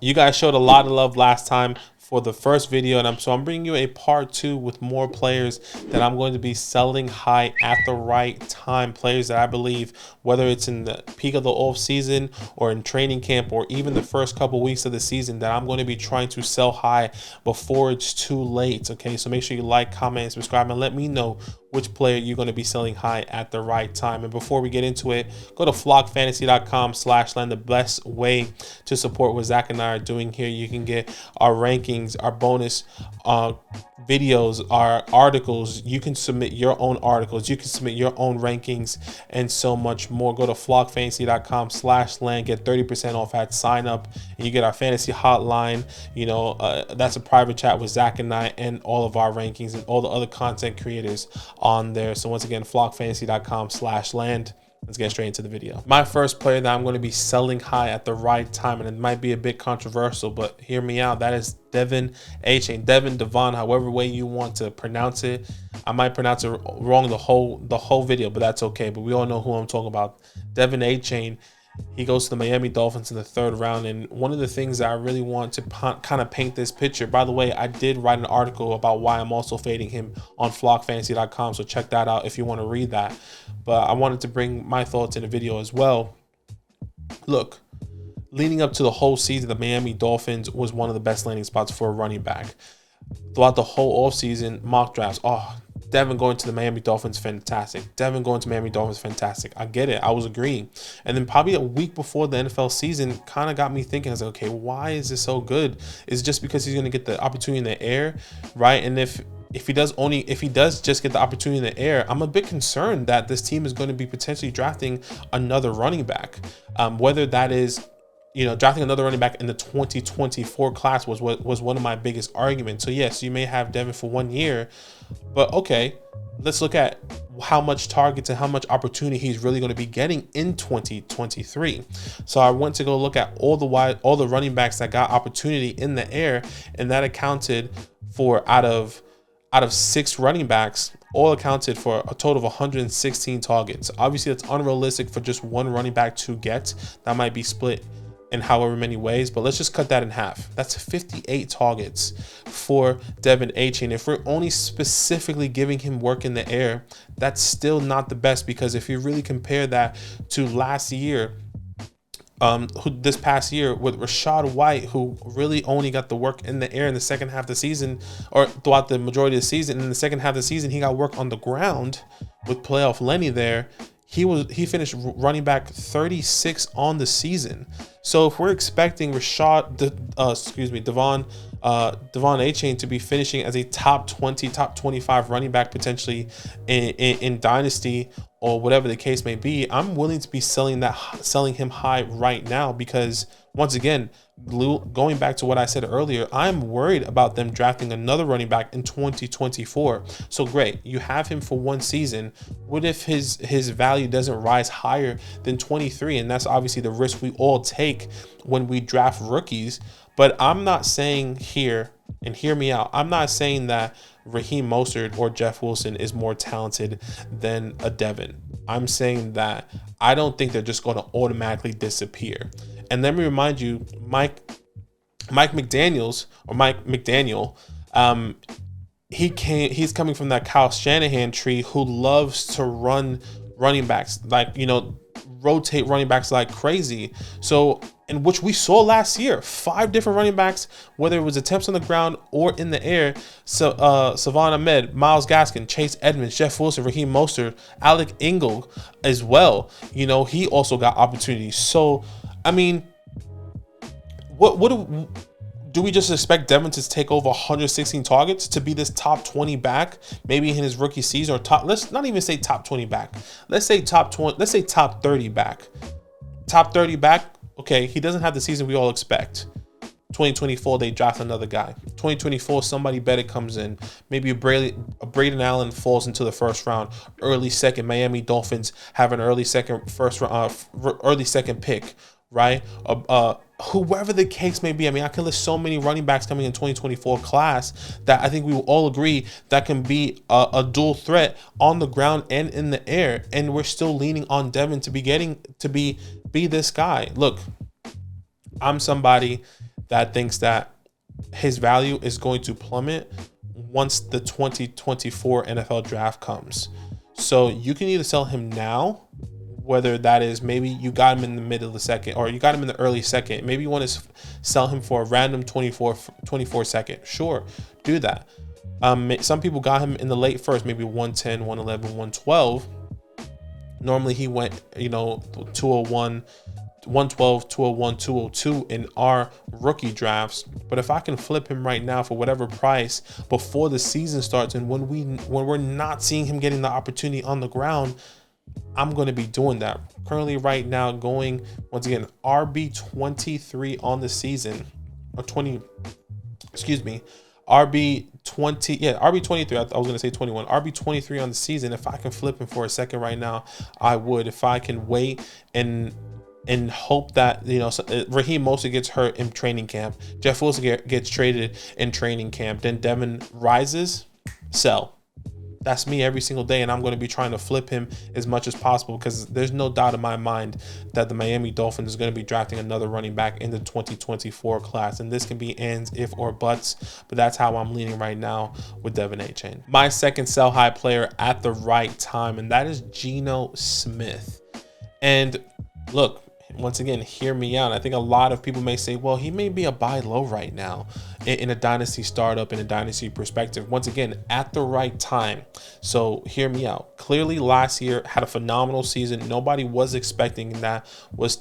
You guys showed a lot of love last time for the first video, and I'm bringing you a part 2 with more players that I'm going to be selling high at the right time. Players that I believe, whether it's in the peak of the off season or in training camp or even the first couple weeks of the season, that I'm going to be trying to sell high before it's too late. Okay, so make sure you like, comment, and subscribe, and let me know which player you're going to be selling high at the right time. And before we get into it, go to flockfantasy.com/land. The best way to support what Zach and I are doing here. You can get our rankings, our bonus videos, our articles. You can submit your own articles. You can submit your own rankings and so much more. Go to flockfantasy.com/land. Get 30% off at sign up. And you get our fantasy hotline. You know, that's a private chat with Zach and I and all of our rankings and all the other content creators on there. So once again, flockfantasy.com/land. Let's get straight into the video. My first player that I'm going to be selling high at the right time, and it might be a bit controversial, but hear me out. That is Devin A-Chain, Devon, however way you want to pronounce it. I might pronounce it wrong the whole video, but that's okay. But we all know who I'm talking about. Devin A-Chain. He goes to the Miami Dolphins in the 3rd round. And one of the things that I really want to kind of paint this picture, by the way, I did write an article about why I'm also fading him on flockfantasy.com. So check that out if you want to read that. But I wanted to bring my thoughts in a video as well. Look, leading up to the whole season, the Miami Dolphins was one of the best landing spots for a running back. Throughout the whole offseason, mock drafts, Devin going to the Miami Dolphins, fantastic. Devin going to Miami Dolphins, fantastic. I get it. I was agreeing. And then probably a week before the NFL season kind of got me thinking, I was like, okay, why is this so good? Is it just because he's going to get the opportunity in the air, right? And if he does just get the opportunity in the air, I'm a bit concerned that this team is going to be potentially drafting another running back. Whether that is, you know, drafting another running back in the 2024 class was one of my biggest arguments. So yes, you may have Devin for 1 year, but okay, let's look at how much targets and how much opportunity he's really going to be getting in 2023. So I went to go look at all the running backs that got opportunity in the air, and that accounted for out of 6 running backs, all accounted for a total of 116 targets. Obviously, that's unrealistic for just one running back to get. That might be split in however many ways, but let's just cut that in half. That's 58 targets for Devin A-Chain. If we're only specifically giving him work in the air, that's still not the best, because if you really compare that to last year, this past year with Rachaad White, who really only got the work in the air in the second half of the season, or throughout the majority of the season. In the second half of the season, he got work on the ground with playoff Lenny there. He finished running back 36 on the season. So if we're expecting Devon A-Chain to be finishing as a top 20, top 25 running back potentially in Dynasty or whatever the case may be, I'm willing to be selling him high right now, because once again, going back to what I said earlier, I'm worried about them drafting another running back in 2024. So great, you have him for 1 season. What if his value doesn't rise higher than 23? And that's obviously the risk we all take when we draft rookies. But I'm not saying here, and hear me out, I'm not saying that Raheem Mostert or Jeff Wilson is more talented than a Devin. I'm saying that I don't think they're just going to automatically disappear. And let me remind you, Mike McDaniel, he's coming from that Kyle Shanahan tree, who loves to run running backs, like, you know, rotate running backs like crazy. So, in which we saw last year, 5 different running backs, whether it was attempts on the ground or in the air. So Savon Ahmed, Myles Gaskin, Chase Edmonds, Jeff Wilson, Raheem Mostert, Alec Ingold as well. You know, he also got opportunities. So, I mean, what do we just expect Devin to take over 116 targets to be this top 20 back, maybe in his rookie season, or let's not even say top 20 back. Let's say top 20, let's say top 30 back. Top 30 back. Okay, he doesn't have the season we all expect. 2024, they draft another guy. 2024, somebody better comes in. Maybe a Braden Allen falls into the 1st round, early second. Miami Dolphins have an early second pick, right? Whoever the case may be. I mean, I can list so many running backs coming in 2024 class that I think we will all agree that can be a dual threat on the ground and in the air. And we're still leaning on Devin to be this guy. Look, I'm somebody that thinks that his value is going to plummet once the 2024 NFL draft comes. So you can either sell him now, whether that is maybe you got him in the middle of the second or you got him in the early second. Maybe you want to sell him for a random 24 second. Sure, do that. Some people got him in the late first, maybe 110, 111, 112. Normally he went, 201, 112, 201, 202 in our rookie drafts. But if I can flip him right now for whatever price before the season starts, and when we're not seeing him getting the opportunity on the ground, I'm going to be doing that. Currently right now going, once again, RB 23 on the season, or 20, excuse me, RB 20, yeah, RB 23. I was going to say 21. RB 23 on the season. If I can flip him for a second right now, I would. If I can wait and hope that, Raheem Mostert gets hurt in training camp, Jeff Wilson gets traded in training camp, then Devin rises, sell. That's me every single day, and I'm going to be trying to flip him as much as possible because there's no doubt in my mind that the Miami Dolphins is going to be drafting another running back in the 2024 class, and this can be ands, if, or buts, but that's how I'm leaning right now with Devin A-Chain. My second sell high player at the right time, and that is Geno Smith. And look, once again, hear me out. I think a lot of people may say, well, he may be a buy low right now in a dynasty startup, in a dynasty perspective. Once again, at the right time. So hear me out. Clearly last year had a phenomenal season. Nobody was expecting that was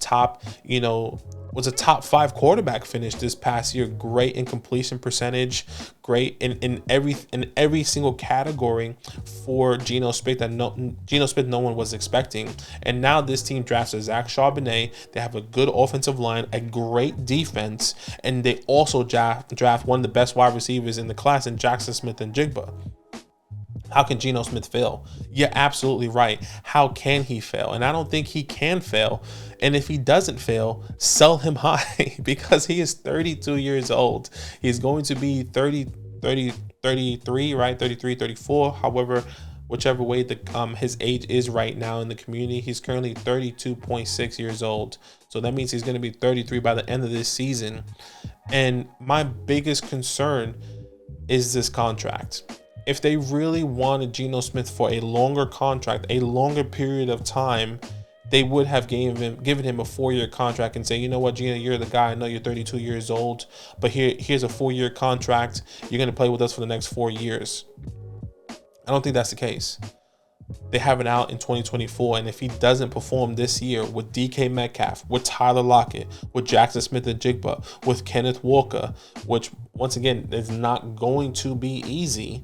was a top 5 quarterback finish this past year. Great in completion percentage, great in every single category for Geno Smith that no one was expecting. And now this team drafts Zach Charbonnet. They have a good offensive line, a great defense, and they also draft one of the best wide receivers in the class in Jackson Smith-Njigba. How can Geno Smith fail? You're absolutely right. How can he fail? And I don't think he can fail. And if he doesn't fail, sell him high because he is 32 years old. He's going to be 33, right? 33, 34, however, whichever way his age is right now in the community. He's currently 32.6 years old. So that means he's going to be 33 by the end of this season. And my biggest concern is this contract. If they really wanted Geno Smith for a longer contract, a longer period of time, they would have given him a 4-year contract and say, you know what, Geno, you're the guy. I know you're 32 years old, but here's a 4-year contract. You're going to play with us for the next 4 years. I don't think that's the case. They have it out in 2024, and if he doesn't perform this year with DK Metcalf, with Tyler Lockett, with Jackson Smith-Njigba, with Kenneth Walker, which once again is not going to be easy,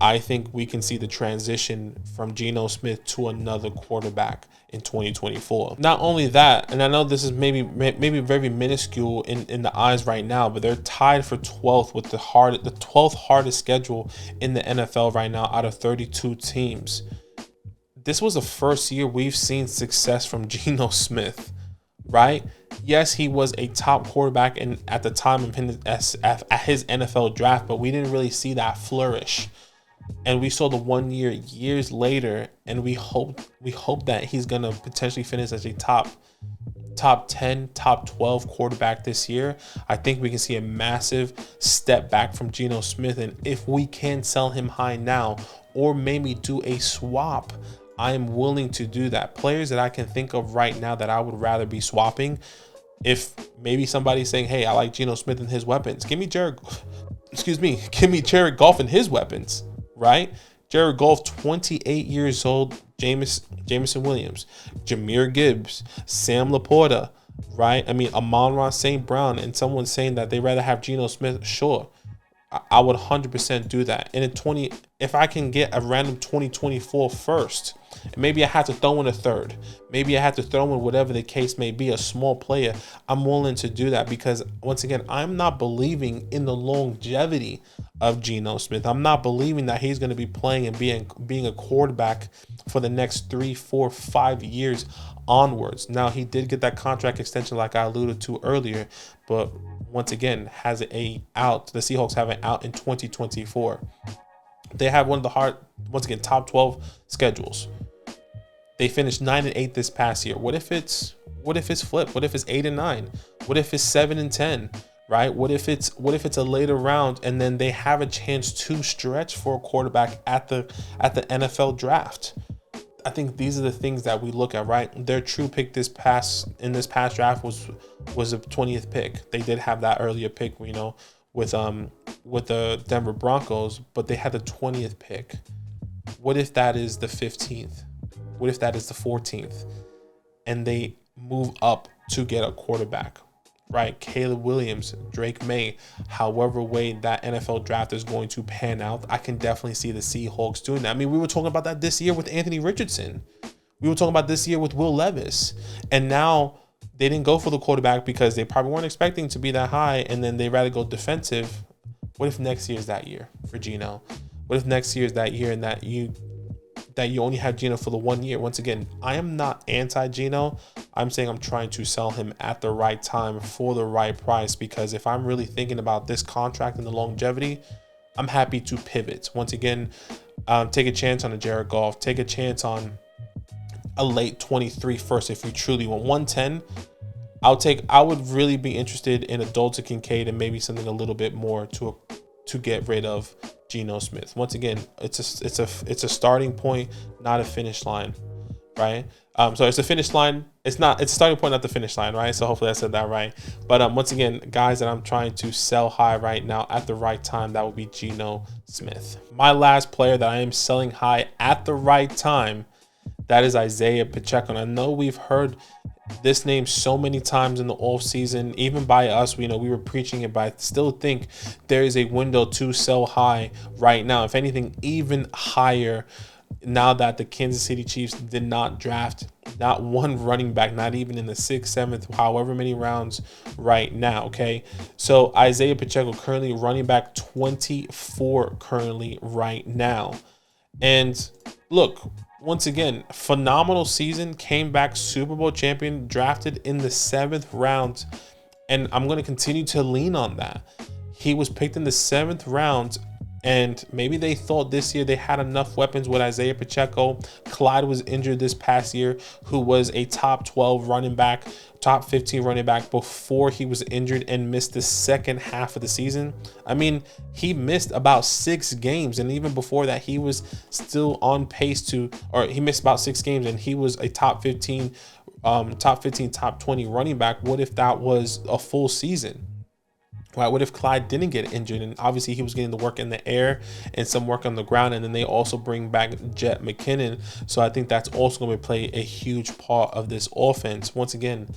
I think we can see the transition from Geno Smith to another quarterback in 2024. Not only that, and I know this is maybe very minuscule in the eyes right now, but they're tied for 12th with the 12th hardest schedule in the NFL right now out of 32 teams. This was the first year we've seen success from Geno Smith, right? Yes, he was a top quarterback at the time of at his NFL draft, but we didn't really see that flourish. And we saw the 1 year years later, and we hope that he's gonna potentially finish as a top 10, top 12 quarterback this year. I think we can see a massive step back from Geno Smith, and if we can sell him high now, or maybe do a swap, I am willing to do that. Players that I can think of right now that I would rather be swapping, if maybe somebody's saying, hey, I like Geno Smith and his weapons, give me Jared Goff and his weapons. Right? Jared Goff, 28 years old, Jameson Williams, Jahmyr Gibbs, Sam Laporta, right? I mean, Amon-Ra St. Brown, and someone saying that they'd rather have Geno Smith. Sure, I would 100% do that. And if I can get a random 2024 first, maybe I have to throw in a third, maybe I have to throw in whatever the case may be, a small player, I'm willing to do that because, once again, I'm not believing in the longevity of Geno Smith. I'm not believing that he's going to be playing and being a quarterback for the next 3, 4, 5 years onwards. Now, he did get that contract extension like I alluded to earlier, but once again, has the Seahawks have an out in 2024. They have one of the top 12 schedules. They finished 9-8 this past year. What if it's flipped? What if it's 8-9? What if it's 7-10? right? What if it's a later round and then they have a chance to stretch for a quarterback at the NFL draft? I think these are the things that we look at, right? Their true pick in this past draft was a 20th pick. They did have that earlier pick, you know, with the Denver Broncos, but they had the 20th pick. What if that is the 15th? What if that is the 14th? And they move up to get a quarterback, right? Caleb Williams, Drake May, however way that NFL draft is going to pan out, I can definitely see the Seahawks doing that. I mean, we were talking about that this year with Anthony Richardson. We were talking about this year with Will Levis. And now they didn't go for the quarterback because they probably weren't expecting to be that high, and then they rather go defensive. What if next year is that year for Geno? What if next year is that year and that you only have Geno for the 1 year? Once again, I am not anti-Geno. I'm saying I'm trying to sell him at the right time for the right price, because if I'm really thinking about this contract and the longevity, I'm happy to pivot. Once again, take a chance on a Jared Goff. Take a chance on a late 23 first if you truly want 110. I would really be interested in a Dalton Kincaid and maybe something a little bit more to get rid of Geno Smith. Once again, it's a starting point, not a finish line, right? So it's a finish line. It's a starting point, not the finish line, right? So hopefully I said that right. But once again, guys that I'm trying to sell high right now at the right time, that would be Geno Smith. My last player that I am selling high at the right time, that is Isaiah Pacheco. And I know we've heard this name so many times in the off season, even by us. We were preaching it, but I still think there is a window to sell high right now. If anything, even higher now that the Kansas City Chiefs did not draft not one running back, not even in the 6th, 7th, however many rounds right now. Okay. So Isaiah Pacheco currently running back 24 currently right now. And look, once again, phenomenal season, came back Super Bowl champion, drafted in the 7th round. And I'm going to continue to lean on that. He was picked in the 7th round, and maybe they thought this year they had enough weapons with Isaiah Pacheco. Clyde was injured this past year, who was a top 12 running back, top 15 running back before he was injured and missed the second half of the season. I mean, he missed about 6 games, and even before that, he was still on pace he missed about 6 games, and he was a top 15, top 20 running back. What if that was a full season? Right? What if Clyde didn't get injured? And obviously he was getting the work in the air and some work on the ground. And then they also bring back Jet McKinnon. So I think that's also going to play a huge part of this offense. Once again,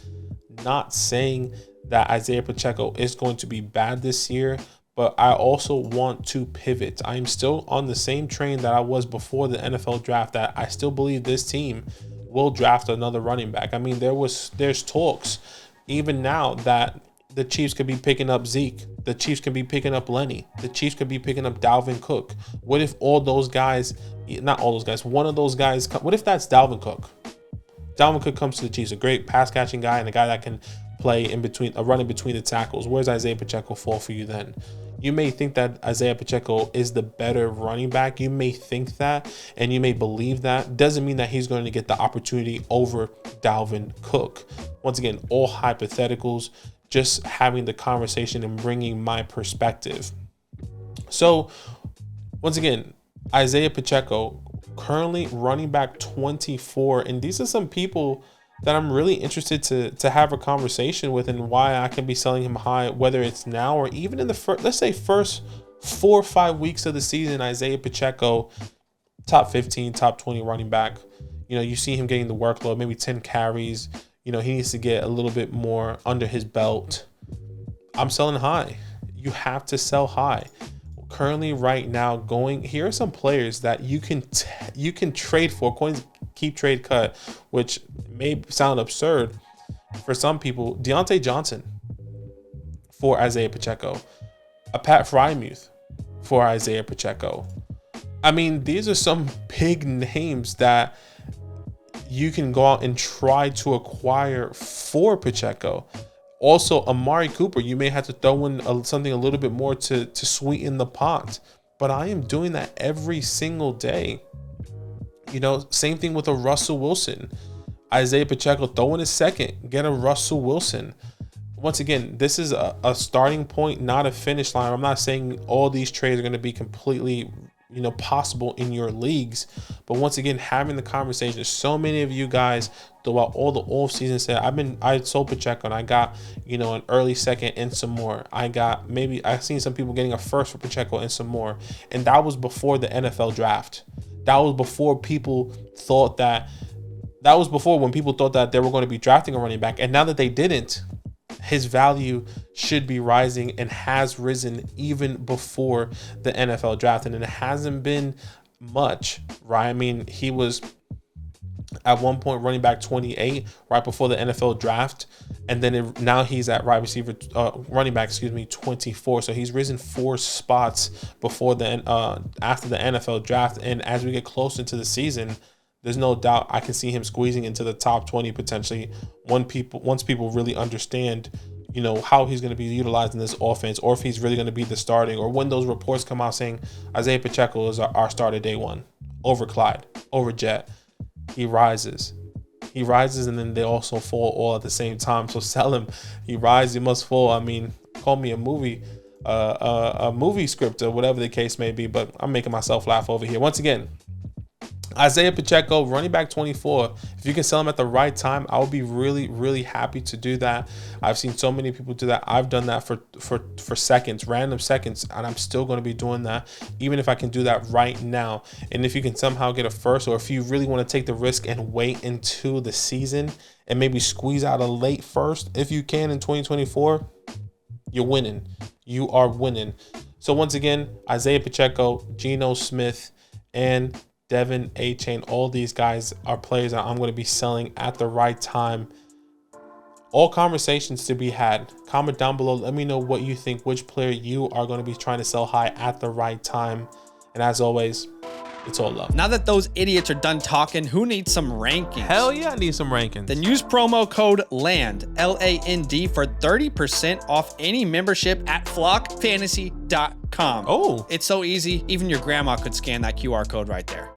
not saying that Isaiah Pacheco is going to be bad this year, but I also want to pivot. I'm still on the same train that I was before the NFL draft, that I still believe this team will draft another running back. I mean, there's talks even now that the Chiefs could be picking up Zeke. The Chiefs could be picking up Lenny. The Chiefs could be picking up Dalvin Cook. What if all those guys, not all those guys, one of those guys, what if that's Dalvin Cook? Dalvin Cook comes to the Chiefs, a great pass catching guy and a guy that can play in between, run in between the tackles. Where's Isaiah Pacheco fall for you then? You may think that Isaiah Pacheco is the better running back. You may think that, and you may believe that. Doesn't mean that he's going to get the opportunity over Dalvin Cook. Once again, all hypotheticals, just having the conversation and bringing my perspective. So once again, Isaiah Pacheco currently running back 24. And these are some people that I'm really interested to have a conversation with, and why I can be selling him high, whether it's now or even in the first, let's say first 4 or 5 weeks of the season. Isaiah Pacheco, top 15, top 20 running back. You see him getting the workload, maybe 10 carries. He needs to get a little bit more under his belt. I'm selling high. You have to sell high. Currently, right now, here are some players that you can trade for. Coins keep trade cut, which may sound absurd for some people. Deontay Johnson for Isaiah Pacheco. A Pat Frymuth for Isaiah Pacheco. I mean, these are some big names that you can go out and try to acquire for Pacheco. Also, Amari Cooper, you may have to throw in something a little bit more to sweeten the pot. But I am doing that every single day. Same thing with a Russell Wilson. Isaiah Pacheco, throw in a second, get a Russell Wilson. once again, this is a starting point, not a finish line. I'm not saying all these trades are going to be completely, possible in your leagues. But once again, having the conversation, so many of you guys throughout all the off season said, I sold Pacheco and I got, an early second and some more. I've seen some people getting a first for Pacheco and some more. And that was before the NFL draft. That was before people thought that was before when people thought that they were going to be drafting a running back. And now that they didn't, his value should be rising and has risen even before the NFL draft. And it hasn't been much, right? I mean, he was at one point running back 28 right before the NFL draft. And then now he's at running back 24. So he's risen 4 spots before after the NFL draft. And as we get closer to the season, there's no doubt I can see him squeezing into the top 20 potentially once people really understand, how he's going to be utilized in this offense, or if he's really going to be the starting, or when those reports come out saying Isaiah Pacheco is our starter day one over Clyde, over Jet. He rises, and then they also fall all at the same time. So sell him. He rises, he must fall. I mean, call me a movie script or whatever the case may be, but I'm making myself laugh over here. Once again, Isaiah Pacheco, running back 24. If you can sell him at the right time, I would be really, really happy to do that. I've seen so many people do that. I've done that for seconds, random seconds, and I'm still going to be doing that, even if I can do that right now. And if you can somehow get a first, or if you really want to take the risk and wait into the season and maybe squeeze out a late first, if you can in 2024, you're winning. You are winning. So once again, Isaiah Pacheco, Geno Smith, and Devin A-Chain, all these guys are players that I'm going to be selling at the right time. All conversations to be had. Comment down below. Let me know what you think, which player you are going to be trying to sell high at the right time. And as always, it's all love. Now that those idiots are done talking, who needs some rankings? Hell yeah, I need some rankings. Then use promo code LAND, L-A-N-D, for 30% off any membership at flockfantasy.com. Oh. It's so easy. Even your grandma could scan that QR code right there.